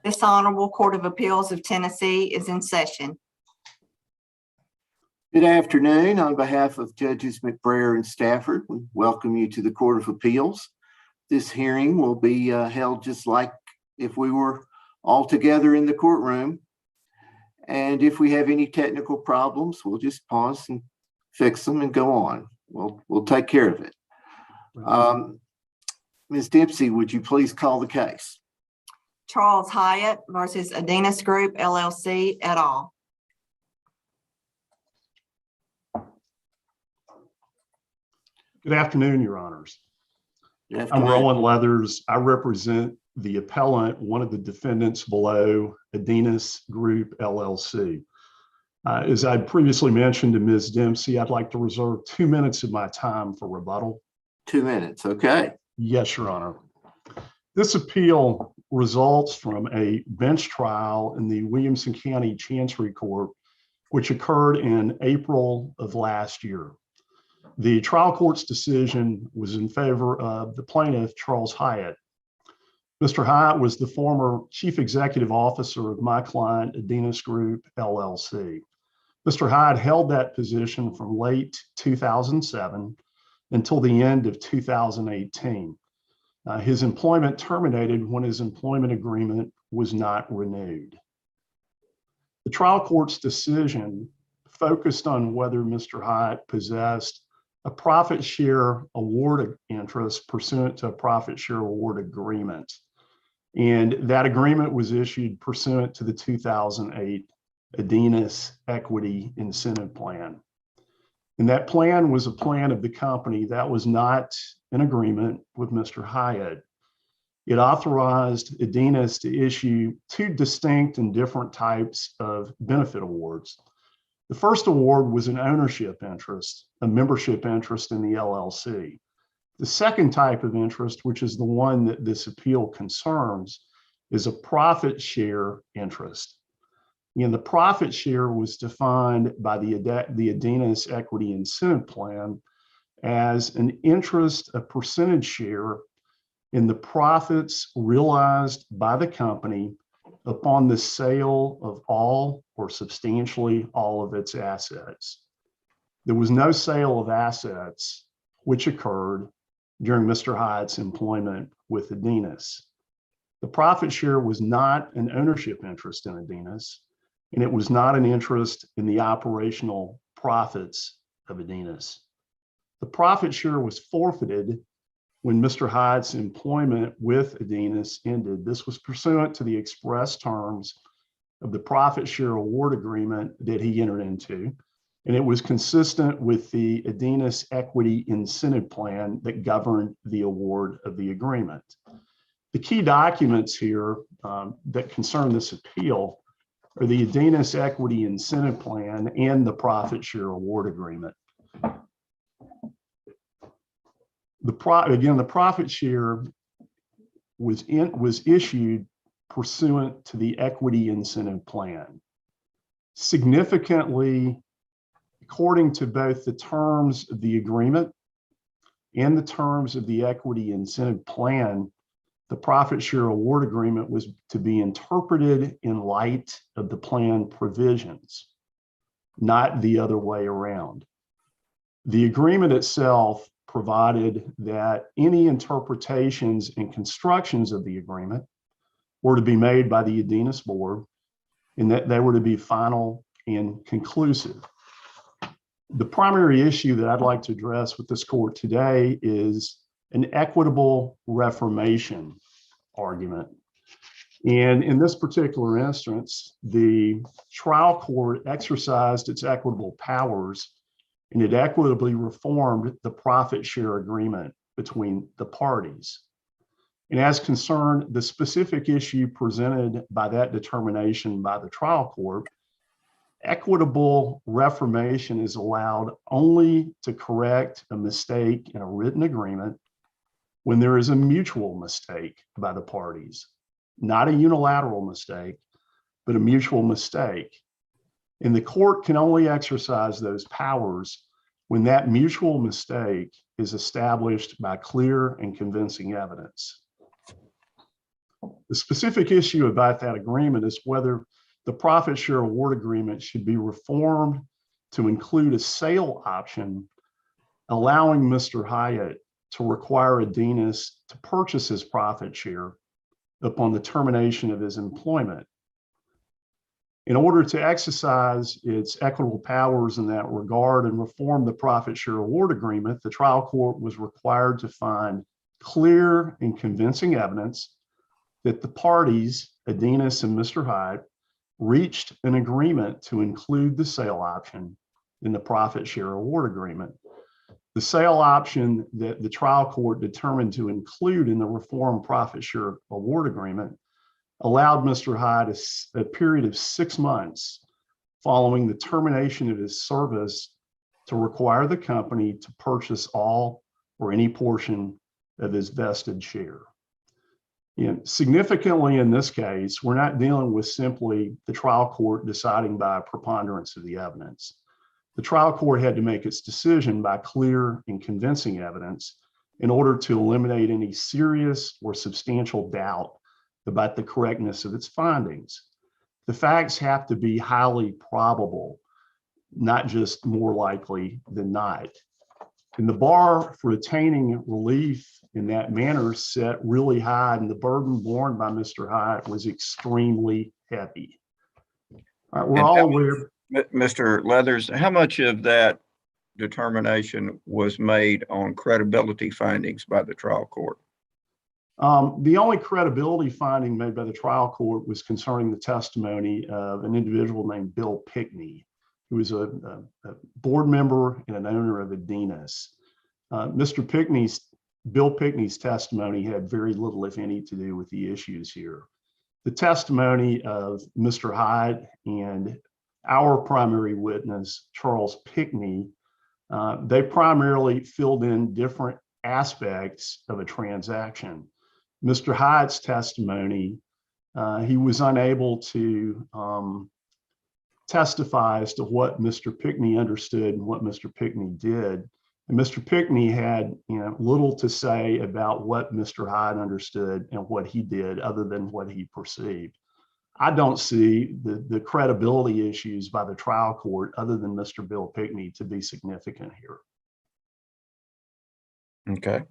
This Honorable Court of Appeals of Tennessee is in session. Good afternoon. On behalf of Judges McBrayer and Stafford, we welcome you to the Court of Appeals. This hearing will be held just like if we were all together in the courtroom. And if we have any technical problems, we'll just pause and fix them and go on. We'll take care of it. Ms. Dempsey, would you please call the case? Charles Hyatt versus Adenus Group, LLC, et al. Good afternoon, Your Honors. Good I'm afternoon. Rowan Leathers. I represent the appellant, one of the defendants below, Adenus Group, LLC. As I previously mentioned to Ms. Dempsey, I'd like to reserve 2 minutes of my time for rebuttal. 2 minutes, okay. Yes, Your Honor. This appeal results from a bench trial in the Williamson County Chancery Court, which occurred in April of last year. The trial court's decision was in favor of the plaintiff, Charles Hyatt. Mr. Hyatt was the former chief executive officer of my client, Adenus Group, LLC. Mr. Hyatt held that position from late 2007 until the end of 2018. His employment terminated when his employment agreement was not renewed. The trial court's decision focused on whether Mr. Hyatt possessed a profit share award interest pursuant to a profit share award agreement. And that agreement was issued pursuant to the 2008 Adenus Equity Incentive Plan. And that plan was a plan of the company that was not in agreement with Mr. Hyatt. It authorized Adenus to issue two distinct and different types of benefit awards. The first award was an ownership interest, a membership interest in the LLC. The second type of interest, which is the one that this appeal concerns, is a profit share interest. And the profit share was defined by the Adenus Equity Incentive Plan as an interest, a percentage share in the profits realized by the company upon the sale of all or substantially all of its assets. There was no sale of assets which occurred during Mr. Hyatt's employment with Adenus. The profit share was not an ownership interest in Adenus, and it was not an interest in the operational profits of Adenus. The profit share was forfeited when Mr. Hyatt's employment with Adenus ended. This was pursuant to the express terms of the profit share award agreement that he entered into, and it was consistent with the Adenus Equity Incentive Plan that governed the award of the agreement. The key documents here that concern this appeal are the Adenus Equity Incentive Plan and the profit share award agreement. The profit share was issued pursuant to the Equity Incentive Plan. Significantly, according to both the terms of the agreement and the terms of the Equity Incentive Plan, the profit share award agreement was to be interpreted in light of the plan provisions, not the other way around. The agreement itself provided that any interpretations and constructions of the agreement were to be made by the Adenus board and that they were to be final and conclusive. The primary issue that I'd like to address with this court today is an equitable reformation argument. And in this particular instance, the trial court exercised its equitable powers and it equitably reformed the profit share agreement between the parties. And as concerned the specific issue presented by that determination by the trial court, equitable reformation is allowed only to correct a mistake in a written agreement when there is a mutual mistake by the parties, not a unilateral mistake, but a mutual mistake. And the court can only exercise those powers when that mutual mistake is established by clear and convincing evidence. The specific issue about that agreement is whether the profit share award agreement should be reformed to include a sale option, allowing Mr. Hyatt to require Adenus to purchase his profit share upon the termination of his employment. In order to exercise its equitable powers in that regard and reform the profit share award agreement, the trial court was required to find clear and convincing evidence that the parties, Adenus and Mr. Hyatt, reached an agreement to include the sale option in the profit share award agreement. The sale option that the trial court determined to include in the reform profit share award agreement allowed Mr. Hyatt a period of 6 months following the termination of his service to require the company to purchase all or any portion of his vested share. Significantly in this case, we're not dealing with simply the trial court deciding by a preponderance of the evidence. The trial court had to make its decision by clear and convincing evidence in order to eliminate any serious or substantial doubt about the correctness of its findings. The facts have to be highly probable, not just more likely than not. And the bar for attaining relief in that manner set really high, and the burden borne by Mr. Hyatt was extremely heavy. All right, we're all aware. Mr. Leathers, how much of that determination was made on credibility findings by the trial court? The only credibility finding made by the trial court was concerning the testimony of an individual named Bill Pickney, who was a board member and an owner of Adenus. Bill Pickney's testimony had very little, if any, to do with the issues here. The testimony of Mr. Hyatt and our primary witness, Charles Pickney, they primarily filled in different aspects of a transaction. Mr. Hyatt's testimony, he was unable to testify as to what Mr. Pickney understood and what Mr. Pickney did. And Mr. Pickney had little to say about what Mr. Hyatt understood and what he did other than what he perceived. I don't see the credibility issues by the trial court other than Mr. Bill Pickney to be significant here. Okay.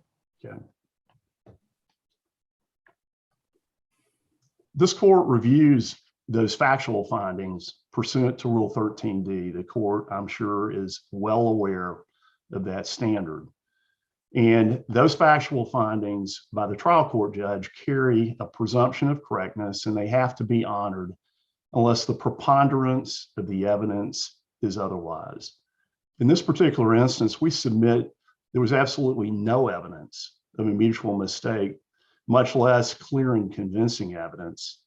This court reviews those factual findings pursuant to Rule 13D. The court, I'm sure, is well aware of that standard. And those factual findings by the trial court judge carry a presumption of correctness, and they have to be honored unless the preponderance of the evidence is otherwise. In this particular instance, we submit there was absolutely no evidence of a mutual mistake, much less clear and convincing evidence.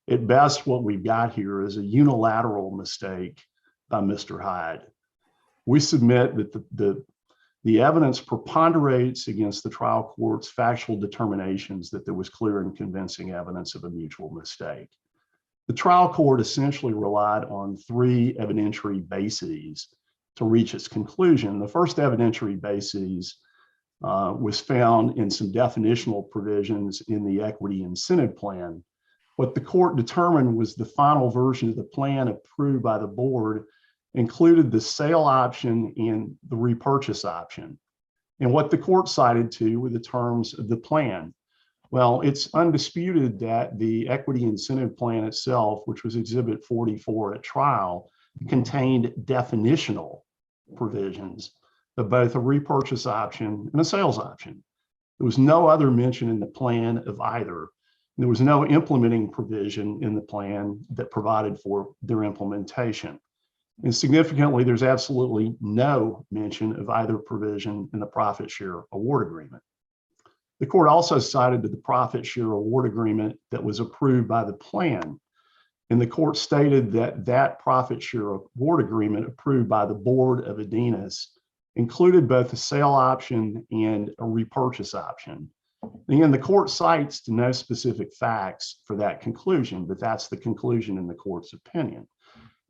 At best, what we've got here is a unilateral mistake by Mr. Hyatt. We submit that the evidence preponderates against the trial court's factual determinations that there was clear and convincing evidence of a mutual mistake. The trial court essentially relied on 3 evidentiary bases to reach its conclusion. The first evidentiary basis was found in some definitional provisions in the equity incentive plan. What the court determined was the final version of the plan approved by the board included the sale option and the repurchase option. And what the court cited to were the terms of the plan. Well, it's undisputed that the equity incentive plan itself, which was Exhibit 44 at trial, contained definitional provisions of both a repurchase option and a sales option. There was no other mention in the plan of either. There was no implementing provision in the plan that provided for their implementation. And significantly, there's absolutely no mention of either provision in the profit share award agreement. The court also cited the profit share award agreement that was approved by the plan. And the court stated that that profit share award agreement approved by the board of Adenus included both a sale option and a repurchase option. Again, the court cites to no specific facts for that conclusion, but that's the conclusion in the court's opinion.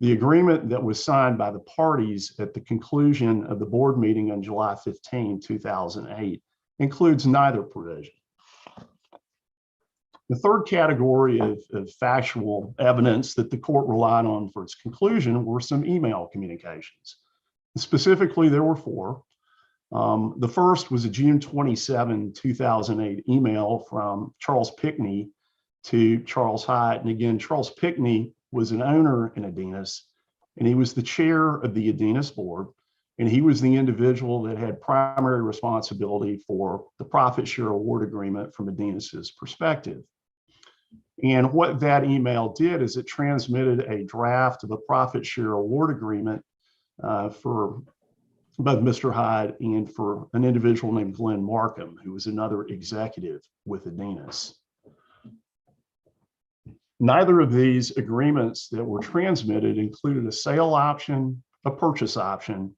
The agreement that was signed by the parties at the conclusion of the board meeting on July 15, 2008, includes neither provision. The third category of factual evidence that the court relied on for its conclusion were some email communications. Specifically, there were four. The first was a June 27, 2008 email from Charles Pickney to Charles Hyatt. And again, Charles Pickney was an owner in Adenus, and he was the chair of the Adenus board. And he was the individual that had primary responsibility for the profit share award agreement from Adenus's perspective. And what that email did is it transmitted a draft of a profit share award agreement for both Mr. Hyatt and for an individual named Glenn Markham, who was another executive with Adenus. Neither of these agreements that were transmitted included a sale option, a purchase option,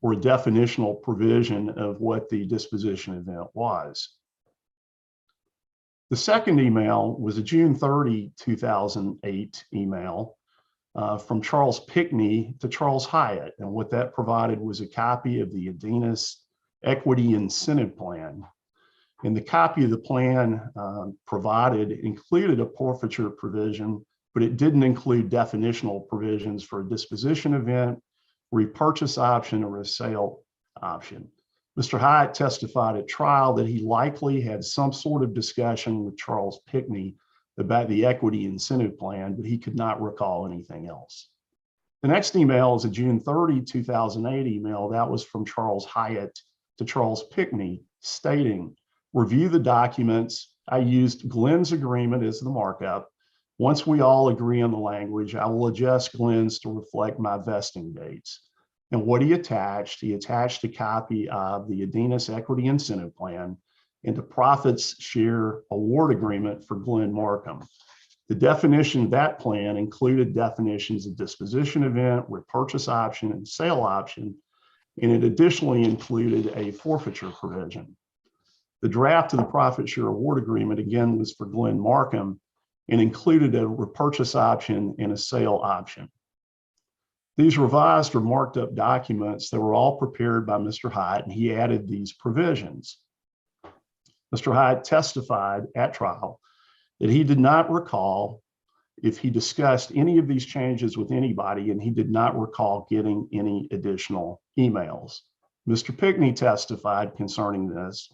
or a definitional provision of what the disposition event was. The second email was a June 30, 2008 email from Charles Pickney to Charles Hyatt. And what that provided was a copy of the Adenus Equity Incentive Plan. And the copy of the plan provided included a forfeiture provision, but it didn't include definitional provisions for a disposition event, repurchase option, or a sale option. Mr. Hyatt testified at trial that he likely had some sort of discussion with Charles Pickney about the equity incentive plan, but he could not recall anything else. The next email is a June 30, 2008 email. That was from Charles Hyatt to Charles Pickney stating, review the documents. I used Glenn's agreement as the markup. Once we all agree on the language, I will adjust Glenn's to reflect my vesting dates. And what he attached a copy of the Adenus Equity Incentive Plan and a profits share award agreement for Glenn Markham. The definition of that plan included definitions of disposition event, repurchase option, and sale option, and it additionally included a forfeiture provision. The draft of the profit share award agreement, again, was for Glenn Markham and included a repurchase option and a sale option. These revised or marked up documents that were all prepared by Mr. Hyatt, and he added these provisions. Mr. Hyatt testified at trial that he did not recall if he discussed any of these changes with anybody, and he did not recall getting any additional emails. Mr. Pickney testified concerning this,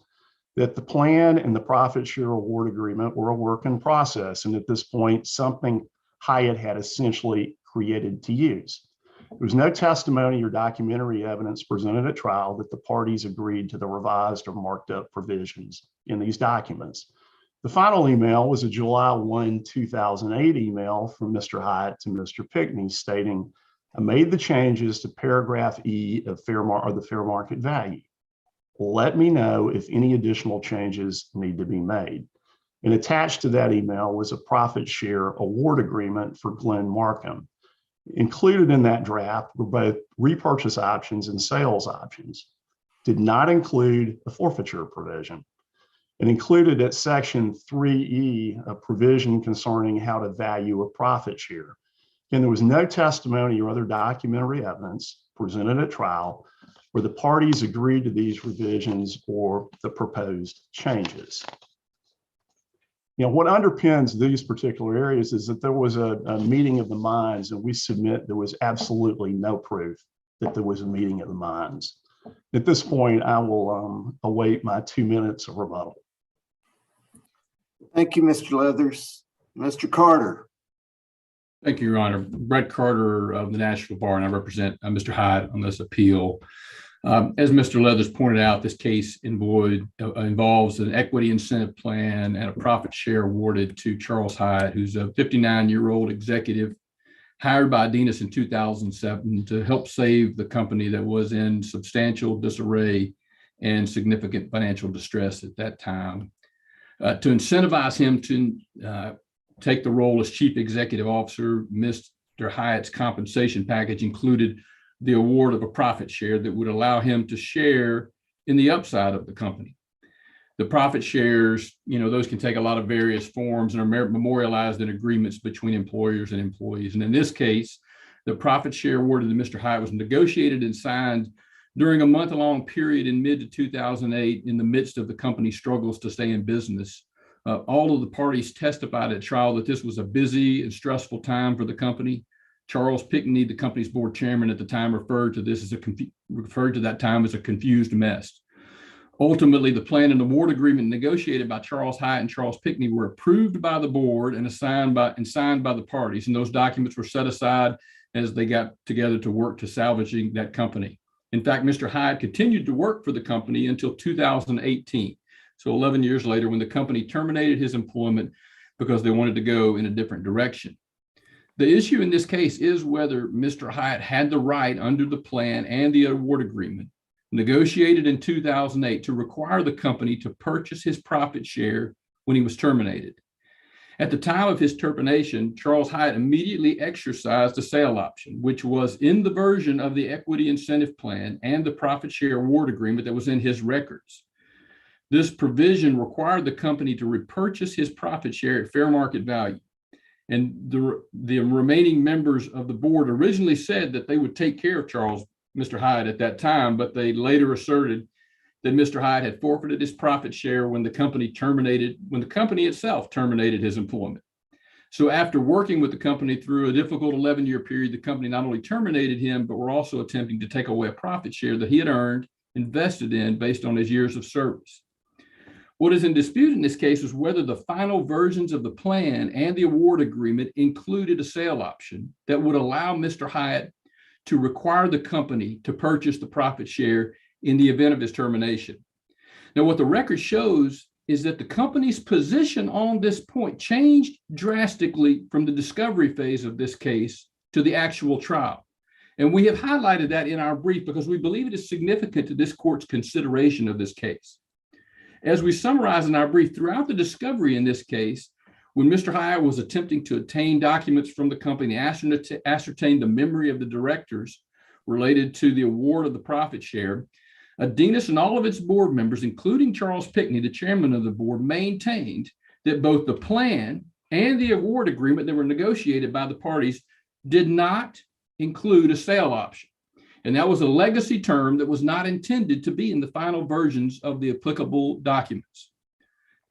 that the plan and the profit share award agreement were a work in process, and at this point, something Hyatt had essentially created to use. There was no testimony or documentary evidence presented at trial that the parties agreed to the revised or marked up provisions in these documents. The final email was a July 1, 2008 email from Mr. Hyatt to Mr. Pickney stating, I made the changes to paragraph E of the fair market value. Let me know if any additional changes need to be made. And attached to that email was a profit share award agreement for Glenn Markham. Included in that draft were both repurchase options and sales options. Did not include a forfeiture provision. It included at section 3E a provision concerning how to value a profit share. And there was no testimony or other documentary evidence presented at trial where the parties agreed to these revisions or the proposed changes. What underpins these particular areas is that there was a meeting of the minds, and we submit there was absolutely no proof that there was a meeting of the minds. At this point, I will await my 2 minutes of rebuttal. Thank you, Mr. Leathers. Mr. Carter. Thank you, Your Honor. Brett Carter of the Nashville Bar, and I represent Mr. Hyatt on this appeal. As Mr. Leathers pointed out, this case involves an equity incentive plan and a profit share awarded to Charles Hyatt, who's a 59-year-old executive hired by Adenus in 2007 to help save the company that was in substantial disarray and significant financial distress at that time. To incentivize him to take the role as chief executive officer, Mr. Hyatt's compensation package included the award of a profit share that would allow him to share in the upside of the company. The profit shares, those can take a lot of various forms and are memorialized in agreements between employers and employees. And in this case, the profit share awarded to Mr. Hyatt was negotiated and signed during a month-long period in mid-2008 in the midst of the company's struggles to stay in business All of the parties testified at trial that this was a busy and stressful time for the company. Charles Pickney, the company's board chairman at the time, referred to that time as a confused mess. Ultimately, the plan and award agreement negotiated by Charles Hyatt and Charles Pickney were approved by the board and signed by the parties. And those documents were set aside as they got together to work to salvaging that company. In fact, Mr. Hyatt continued to work for the company until 2018. So 11 years later, when the company terminated his employment because they wanted to go in a different direction. The issue in this case is whether Mr. Hyatt had the right under the plan and the award agreement negotiated in 2008 to require the company to purchase his profit share when he was terminated. At the time of his termination, Charles Hyatt immediately exercised a sale option, which was in the version of the equity incentive plan and the profit share award agreement that was in his records. This provision required the company to repurchase his profit share at fair market value. And the remaining members of the board originally said that they would take care of Mr. Hyatt at that time, but they later asserted that Mr. Hyatt had forfeited his profit share when the company itself terminated his employment. So after working with the company through a difficult 11-year period, the company not only terminated him, but were also attempting to take away a profit share that he had earned, invested in based on his years of service. What is in dispute in this case is whether the final versions of the plan and the award agreement included a sale option that would allow Mr. Hyatt to require the company to purchase the profit share in the event of his termination. Now, what the record shows is that the company's position on this point changed drastically from the discovery phase of this case to the actual trial. And we have highlighted that in our brief because we believe it is significant to this court's consideration of this case. As we summarize in our brief, throughout the discovery in this case, when Mr. Hyatt was attempting to obtain documents from the company, ascertain the memory of the directors related to the award of the profit share, Adenus and all of its board members, including Charles Pickney, the chairman of the board, maintained that both the plan and the award agreement that were negotiated by the parties did not include a sale option. And that was a legacy term that was not intended to be in the final versions of the applicable documents.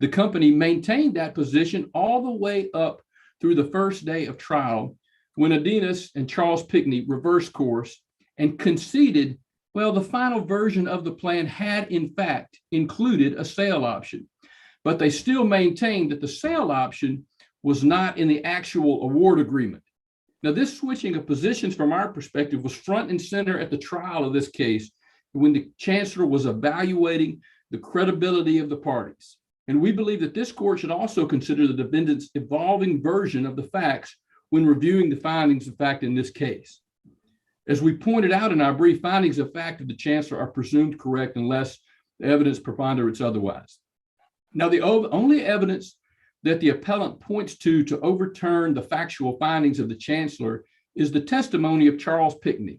The company maintained that position all the way up through the first day of trial when Adenus and Charles Pickney reversed course and conceded, well, the final version of the plan had in fact included a sale option, but they still maintained that the sale option was not in the actual award agreement. Now, this switching of positions from our perspective was front and center at the trial of this case when the chancellor was evaluating the credibility of the parties. And we believe that this court should also consider the defendant's evolving version of the facts when reviewing the findings of fact in this case. As we pointed out in our brief, findings of fact of the chancellor are presumed correct unless the evidence preponderates otherwise. Now, the only evidence that the appellant points to overturn the factual findings of the chancellor is the testimony of Charles Pickney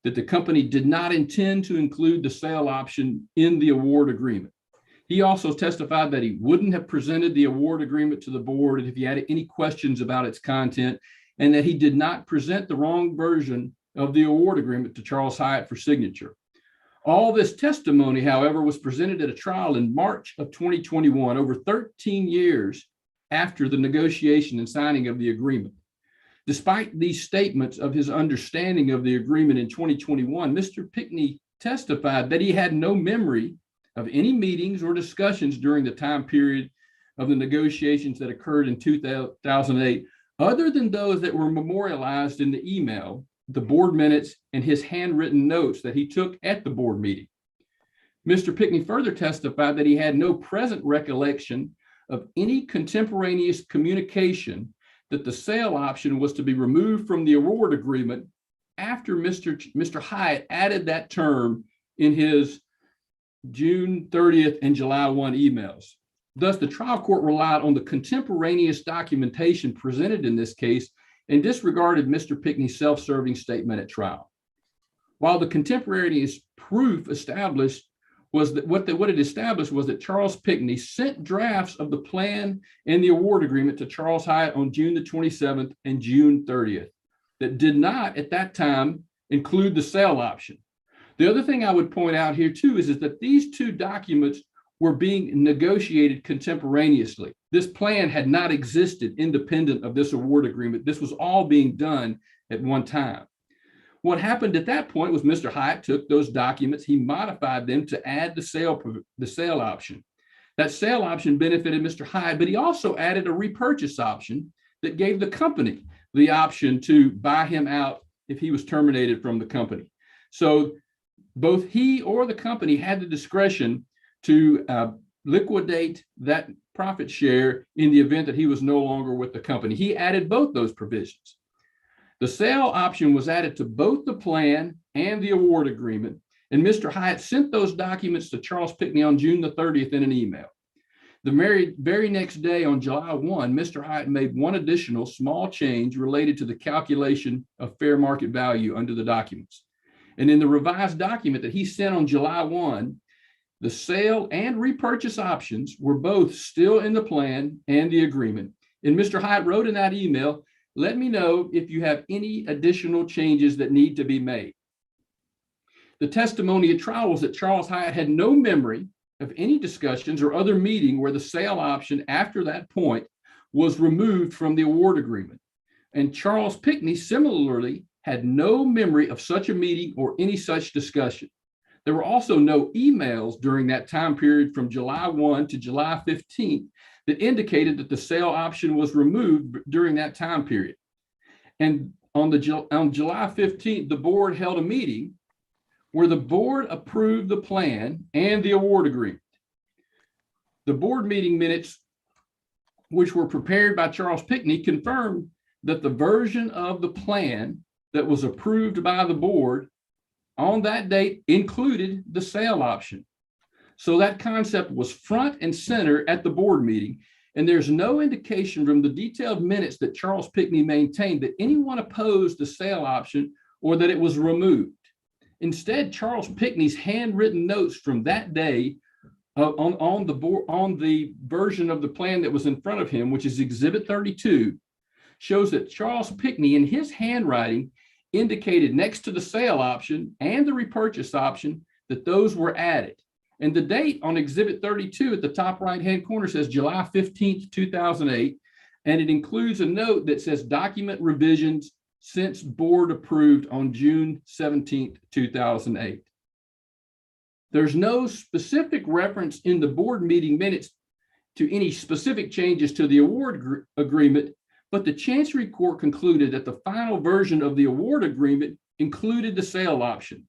that the company did not intend to include the sale option in the award agreement. He also testified that he wouldn't have presented the award agreement to the board if he had any questions about its content, and that he did not present the wrong version of the award agreement to Charles Hyatt for signature. All this testimony, however, was presented at a trial in March of 2021, over 13 years after the negotiation and signing of the agreement. Despite these statements of his understanding of the agreement in 2021, Mr. Pickney testified that he had no memory of any meetings or discussions during the time period of the negotiations that occurred in 2008, other than those that were memorialized in the email, the board minutes, and his handwritten notes that he took at the board meeting. Mr. Pickney further testified that he had no present recollection of any contemporaneous communication that the sale option was to be removed from the award agreement after Mr. Hyatt added that term in his June 30th and July 1 emails. Thus, the trial court relied on the contemporaneous documentation presented in this case and disregarded Mr. Pickney's self-serving statement at trial. While the contemporaneous proof established was that what it established was that Charles Pickney sent drafts of the plan and the award agreement to Charles Hyatt on June the 27th and June 30th that did not at that time include the sale option. The other thing I would point out here too is that these two documents were being negotiated contemporaneously. This plan had not existed independent of this award agreement. This was all being done at one time. What happened at that point was Mr. Hyatt took those documents, he modified them to add the sale option. That sale option benefited Mr. Hyatt, but he also added a repurchase option that gave the company the option to buy him out if he was terminated from the company. So both he or the company had the discretion to liquidate that profit share in the event that he was no longer with the company. He added both those provisions. The sale option was added to both the plan and the award agreement, and Mr. Hyatt sent those documents to Charles Pickney on June the 30th in an email. The very next day, on July 1, Mr. Hyatt made one additional small change related to the calculation of fair market value under the documents. And in the revised document that he sent on July 1, the sale and repurchase options were both still in the plan and the agreement. And Mr. Hyatt wrote in that email, "Let me know if you have any additional changes that need to be made." The testimony at trial was that Charles Hyatt had no memory of any discussions or other meeting where the sale option after that point was removed from the award agreement. And Charles Pickney similarly had no memory of such a meeting or any such discussion. There were also no emails during that time period from July 1 to July 15 that indicated that the sale option was removed during that time period. And on July 15th, the board held a meeting where the board approved the plan and the award agreement. The board meeting minutes, which were prepared by Charles Pickney, confirmed that the version of the plan that was approved by the board on that date included the sale option. So that concept was front and center at the board meeting, and there's no indication from the detailed minutes that Charles Pickney maintained that anyone opposed the sale option or that it was removed. Instead, Charles Pickney's handwritten notes from that day on the version of the plan that was in front of him, which is Exhibit 32, shows that Charles Pickney in his handwriting indicated next to the sale option and the repurchase option that those were added. And the date on Exhibit 32 at the top right-hand corner says July 15th, 2008, and it includes a note that says document revisions since board approved on June 17th, 2008. There's no specific reference in the board meeting minutes to any specific changes to the award agreement, but the Chancery Court concluded that the final version of the award agreement included the sale option.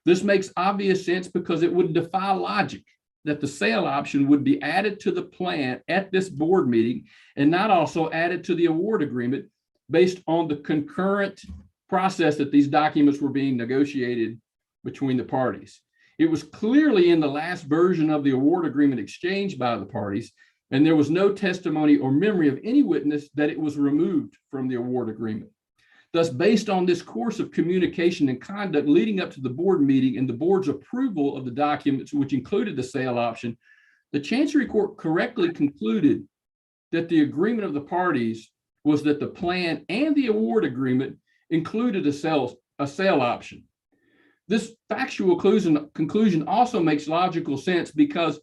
This makes obvious sense because it would defy logic that the sale option would be added to the plan at this board meeting and not also added to the award agreement based on the concurrent process that these documents were being negotiated between the parties. It was clearly in the last version of the award agreement exchanged by the parties, and there was no testimony or memory of any witness that it was removed from the award agreement. Thus, based on this course of communication and conduct leading up to the board meeting and the board's approval of the documents, which included the sale option, the Chancery Court correctly concluded that the agreement of the parties was that the plan and the award agreement included a sale option. This factual conclusion also makes logical sense because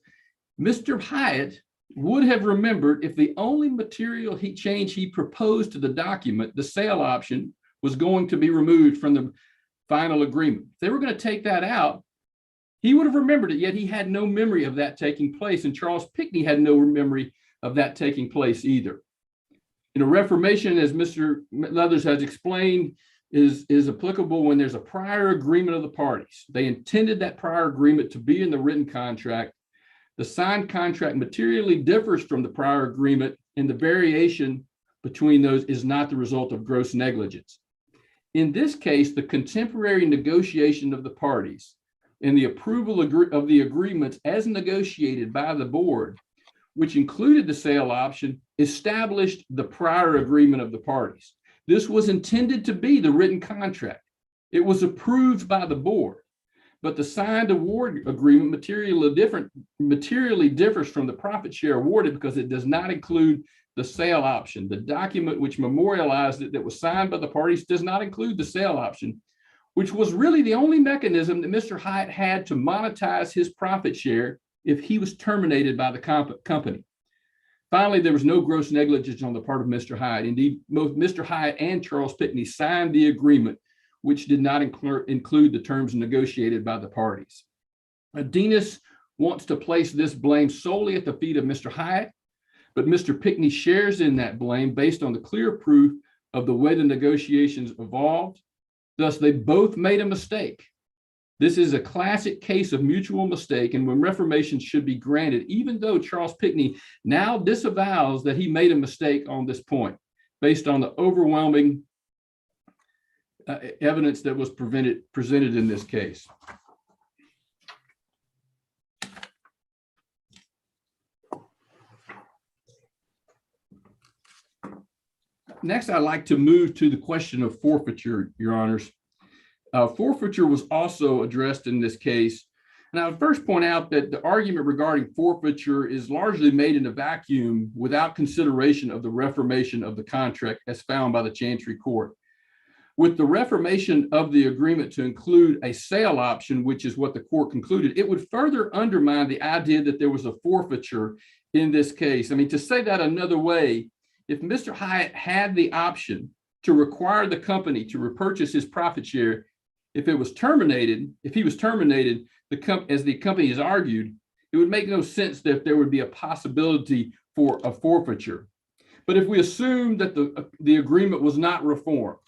Mr. Hyatt would have remembered if the only material change he proposed to the document, the sale option, was going to be removed from the final agreement. If they were going to take that out, he would have remembered it, yet he had no memory of that taking place, and Charles Pickney had no memory of that taking place either. Reformation, as Mr. Leathers has explained, is applicable when there's a prior agreement of the parties. They intended that prior agreement to be in the written contract. The signed contract materially differs from the prior agreement, and the variation between those is not the result of gross negligence. In this case, the contemporary negotiation of the parties and the approval of the agreements as negotiated by the board, which included the sale option, established the prior agreement of the parties. This was intended to be the written contract. It was approved by the board, but the signed award agreement materially differs from the profit share awarded because it does not include the sale option. The document which memorialized it that was signed by the parties does not include the sale option, which was really the only mechanism that Mr. Hyatt had to monetize his profit share if he was terminated by the company. Finally, there was no gross negligence on the part of Mr. Hyatt. Indeed, both Mr. Hyatt and Charles Pickney signed the agreement, which did not include the terms negotiated by the parties. Adenus wants to place this blame solely at the feet of Mr. Hyatt, but Mr. Pickney shares in that blame based on the clear proof of the way the negotiations evolved. Thus, they both made a mistake. This is a classic case of mutual mistake, and when reformation should be granted, even though Charles Pickney now disavows that he made a mistake on this point, based on the overwhelming evidence that was presented in this case. Next, I'd like to move to the question of forfeiture, Your Honors. Forfeiture was also addressed in this case. And I would first point out that the argument regarding forfeiture is largely made in a vacuum without consideration of the reformation of the contract as found by the Chancery Court. With the reformation of the agreement to include a sale option, which is what the court concluded, it would further undermine the idea that there was a forfeiture in this case. I mean, to say that another way, if Mr. Hyatt had the option to require the company to repurchase his profit share, if he was terminated, as the company has argued, it would make no sense that there would be a possibility for a forfeiture. But if we assume that the agreement was not reformed,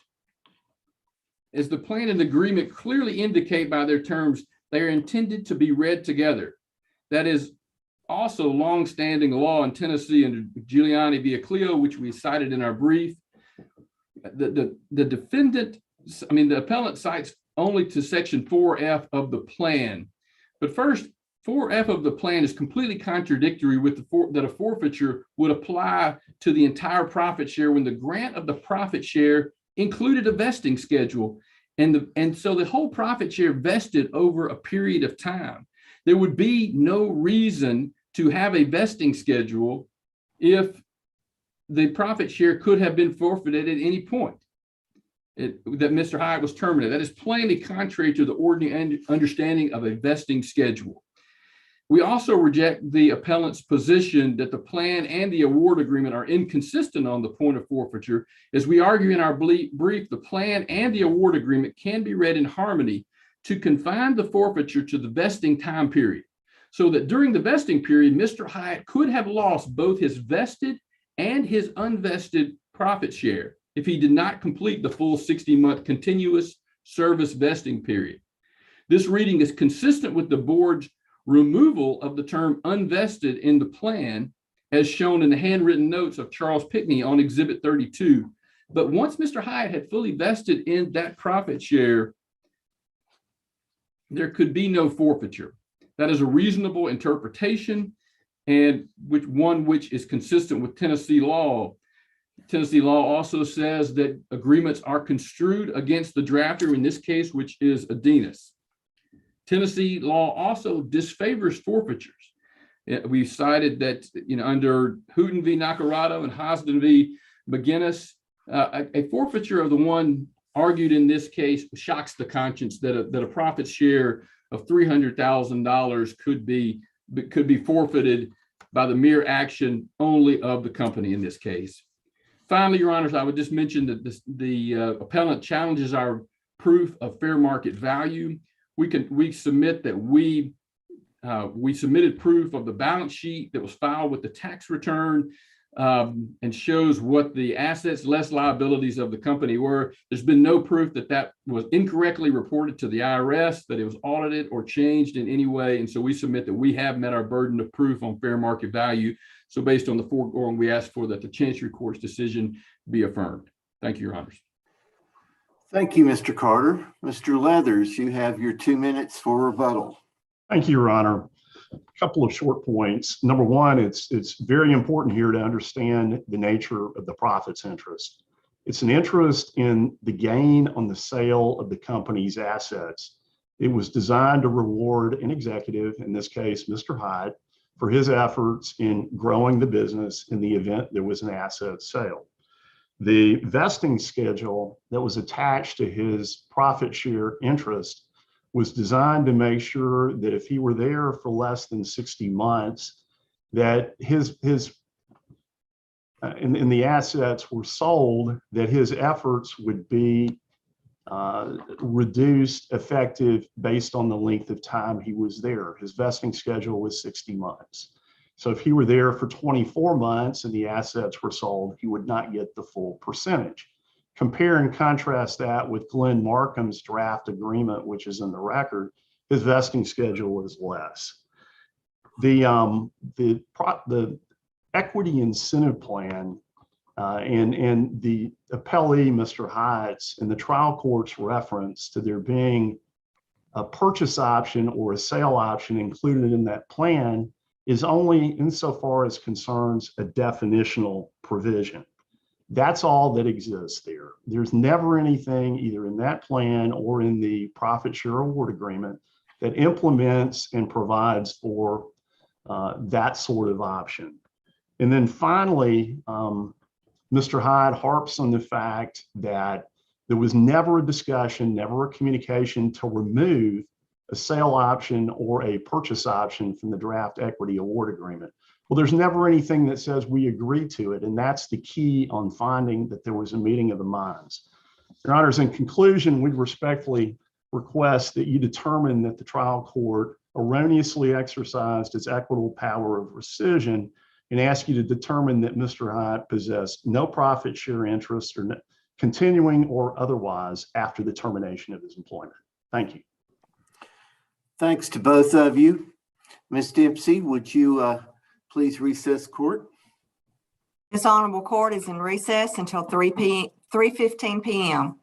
as the plan and agreement clearly indicate by their terms, they are intended to be read together. That is also longstanding law in Tennessee under Giuliani v. Clio, which we cited in our brief. The appellant cites only to section 4F of the plan. But first, 4F of the plan is completely contradictory with that a forfeiture would apply to the entire profit share when the grant of the profit share included a vesting schedule. And so the whole profit share vested over a period of time. There would be no reason to have a vesting schedule if the profit share could have been forfeited at any point that Mr. Hyatt was terminated. That is plainly contrary to the ordinary understanding of a vesting schedule. We also reject the appellant's position that the plan and the award agreement are inconsistent on the point of forfeiture. As we argue in our brief, the plan and the award agreement can be read in harmony to confine the forfeiture to the vesting time period, so that during the vesting period, Mr. Hyatt could have lost both his vested and his unvested profit share if he did not complete the full 60-month continuous service vesting period. This reading is consistent with the board's removal of the term unvested in the plan, as shown in the handwritten notes of Charles Pickney on Exhibit 32. But once Mr. Hyatt had fully vested in that profit share, there could be no forfeiture. That is a reasonable interpretation, and which is consistent with Tennessee law. Tennessee law also says that agreements are construed against the drafter, in this case, which is Adenus. Tennessee law also disfavors forfeitures. We cited that under Houghton v. Nacarado and Hosden v. McGinnis, a forfeiture of the one argued in this case shocks the conscience that a profit share of $300,000 could be forfeited by the mere action only of the company in this case. Finally, Your Honors, I would just mention that the appellant challenges our proof of fair market value. We submit that we submitted proof of the balance sheet that was filed with the tax return and shows what the assets less liabilities of the company were. There's been no proof that was incorrectly reported to the IRS, that it was audited or changed in any way. And so we submit that we have met our burden of proof on fair market value. So based on the foregoing, we ask for that the Chancery Court's decision be affirmed. Thank you, Your Honors. Thank you, Mr. Carter. Mr. Leathers, you have your 2 minutes for rebuttal. Thank you, Your Honor. A couple of short points. Number one, it's very important here to understand the nature of the profits interest. It's an interest in the gain on the sale of the company's assets. It was designed to reward an executive, in this case, Mr. Hyatt, for his efforts in growing the business in the event there was an asset sale. The vesting schedule that was attached to his profit share interest was designed to make sure that if he were there for less than 60 months, that his and the assets were sold, that his efforts would be reduced effective based on the length of time he was there. His vesting schedule was 60 months. So if he were there for 24 months and the assets were sold, he would not get the full percentage. Compare and contrast that with Glenn Markham's draft agreement, which is in the record. His vesting schedule was less. The equity incentive plan and the appellee, Mr. Hyatt, and the trial court's reference to there being a purchase option or a sale option included in that plan is only insofar as concerns a definitional provision. That's all that exists there. There's never anything either in that plan or in the profit share award agreement that implements and provides for that sort of option. And then finally, Mr. Hyde harps on the fact that there was never a discussion, never a communication to remove a sale option or a purchase option from the draft equity award agreement. Well, there's never anything that says we agree to it, and that's the key on finding that there was a meeting of the minds. Your Honors, in conclusion, we respectfully request that you determine that the trial court erroneously exercised its equitable power of rescission and ask you to determine that Mr. Hyatt possessed no profit share interest or continuing or otherwise after the termination of his employment. Thank you. Thanks to both of you. Ms. Dempsey, would you please recess court? This honorable court is in recess until 3:15 p.m.